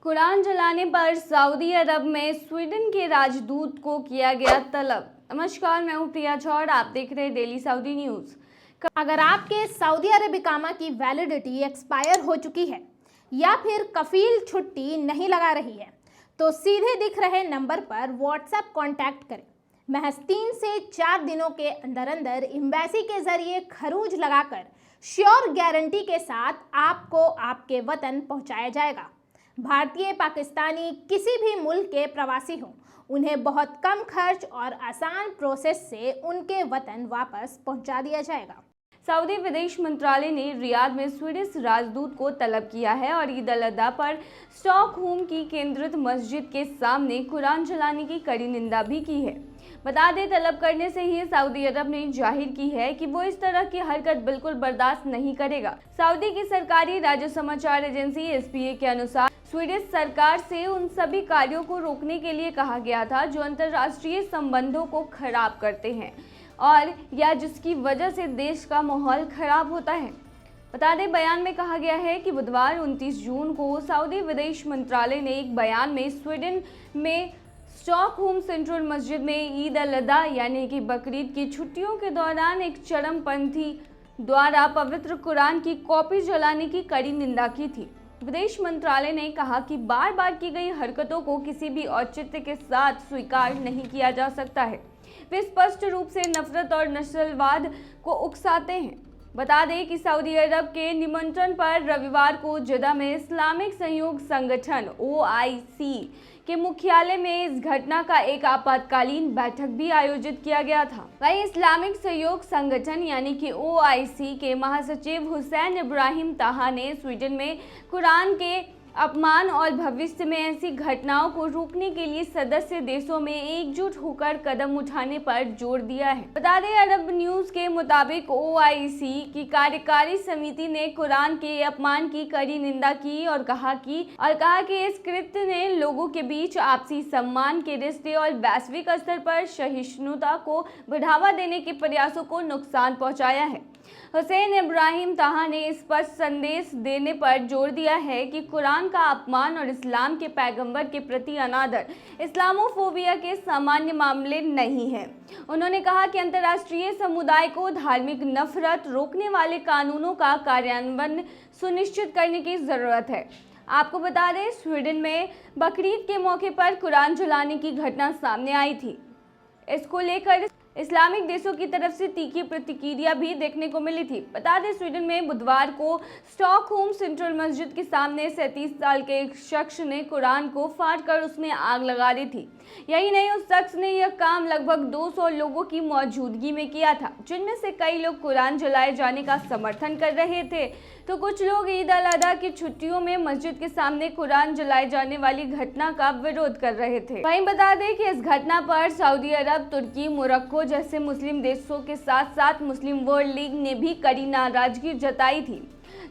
कुरान जलाने पर सऊदी अरब में स्वीडन के राजदूत को किया गया तलब। नमस्कार, मैं हूं प्रिया झौड़, आप देख रहे हैं डेली सऊदी न्यूज। अगर आपके सऊदी अरब इकामा की वैलिडिटी एक्सपायर हो चुकी है या फिर कफील छुट्टी नहीं लगा रही है तो सीधे दिख रहे नंबर पर व्हाट्सएप कांटेक्ट करें। महज 3 से 4 दिनों के अंदर अंदर एम्बेसी के जरिए खरूज लगाकर श्योर गारंटी के साथ आपको आपके वतन पहुंचाया जाएगा। भारतीय, पाकिस्तानी, किसी भी मुल्क के प्रवासी हों, उन्हें बहुत कम खर्च और आसान प्रोसेस से उनके वतन वापस पहुंचा दिया जाएगा। सऊदी विदेश मंत्रालय ने रियाद में स्वीडिश राजदूत को तलब किया है और ईद अल अधा पर स्टॉकहोम की केंद्रित मस्जिद के सामने कुरान जलाने की कड़ी निंदा भी की है। बता दें, तलब करने से ही सऊदी अरब ने जाहिर की है कि वो इस तरह की हरकत बिल्कुल बर्दाश्त नहीं करेगा। सऊदी की सरकारी राज्य समाचार एजेंसी एसपीए के अनुसार स्वीडिश सरकार से उन सभी कार्यों को रोकने के लिए कहा गया था जो अंतर्राष्ट्रीय संबंधों को खराब करते हैं और या जिसकी वजह से देश का माहौल खराब होता है। बता दें, बयान में कहा गया है कि बुधवार 29 जून को सऊदी विदेश मंत्रालय ने एक बयान में स्वीडन में स्टॉकहोम सेंट्रल मस्जिद में ईद अल अधा यानी कि बकरीद की छुट्टियों के दौरान एक चरमपंथी द्वारा पवित्र कुरान की कॉपी जलाने की कड़ी निंदा की थी। विदेश मंत्रालय ने कहा कि बार बार की गई हरकतों को किसी भी औचित्य के साथ स्वीकार नहीं किया जा सकता है। वे स्पष्ट रूप से नफरत और नस्लवाद को उकसाते हैं। बता दें कि सऊदी अरब के निमंत्रण पर रविवार को जिद्दा में इस्लामिक सहयोग संगठन OIC के मुख्यालय में इस घटना का एक आपातकालीन बैठक भी आयोजित किया गया था। वहीं इस्लामिक सहयोग संगठन यानी कि OIC के महासचिव हुसैन इब्राहिम ताहा ने स्वीडन में कुरान के अपमान और भविष्य में ऐसी घटनाओं को रोकने के लिए सदस्य देशों में एकजुट होकर कदम उठाने पर जोर दिया है। बता दें, अरब न्यूज के मुताबिक OIC की कार्यकारी समिति ने कुरान के अपमान की कड़ी निंदा की और कहा कि इस कृत्य ने लोगों के बीच आपसी सम्मान के रिश्ते और वैश्विक स्तर पर सहिष्णुता को बढ़ावा देने के प्रयासों को नुकसान पहुंचाया है। हुसैन इब्राहिम ताहा ने स्पष्ट संदेश देने पर जोर दिया है कि कुरान का अपमान और इस्लाम के पैगंबर के प्रति अनादर इस्लामोफोबिया के सामान्य मामले नहीं है। उन्होंने कहा कि अंतर्राष्ट्रीय समुदाय को धार्मिक नफरत रोकने वाले कानूनों का कार्यान्वयन सुनिश्चित करने की जरूरत है। आपको बता दें, स्वीडन में बकरीद के मौके पर कुरान जलाने की घटना सामने आई थी। इसको लेकर इस्लामिक देशों की तरफ से तीखी प्रतिक्रिया भी देखने को मिली थी। बता दें, स्वीडन में बुधवार को स्टॉकहोम सेंट्रल मस्जिद के सामने 37 साल के एक शख्स ने कुरान को फाड़कर उसमें आग लगा दी थी। यही नहीं, उस शख्स ने यह काम लगभग 200 लोगों की मौजूदगी में किया था, जिनमें से कई लोग कुरान जलाए जाने का समर्थन कर रहे थे तो कुछ लोग ईद अल अधा की छुट्टियों में मस्जिद के सामने कुरान जलाए जाने वाली घटना का विरोध कर रहे थे। वहीं बता दें कि इस घटना पर सऊदी अरब, तुर्की, मोरक्को जैसे मुस्लिम देशों के साथ साथ मुस्लिम वर्ल्ड लीग ने भी कड़ी नाराजगी जताई थी।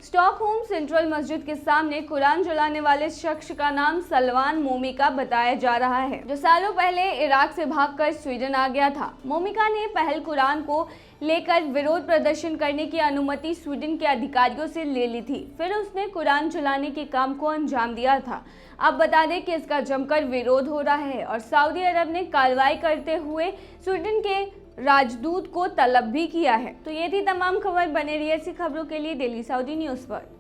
स्टॉकहोम सेंट्रल मस्जिद के सामने कुरान जलाने वाले शख्स का नाम सलमान मोमिका बताया जा रहा है, जो सालों पहले इराक से भागकर स्वीडन आ गया था। मोमिका ने पहल कुरान को लेकर विरोध प्रदर्शन करने की अनुमति स्वीडन के अधिकारियों से ले ली थी, फिर उसने कुरान जलाने के काम को अंजाम दिया था। अब बता दें कि इसका जमकर विरोध हो रहा है और सऊदी अरब ने कार्रवाई करते हुए स्वीडन के राजदूत को तलब भी किया है। तो ये थी तमाम खबर। बने रहिए ऐसी खबरों के लिए डेली सऊदी न्यूज पर।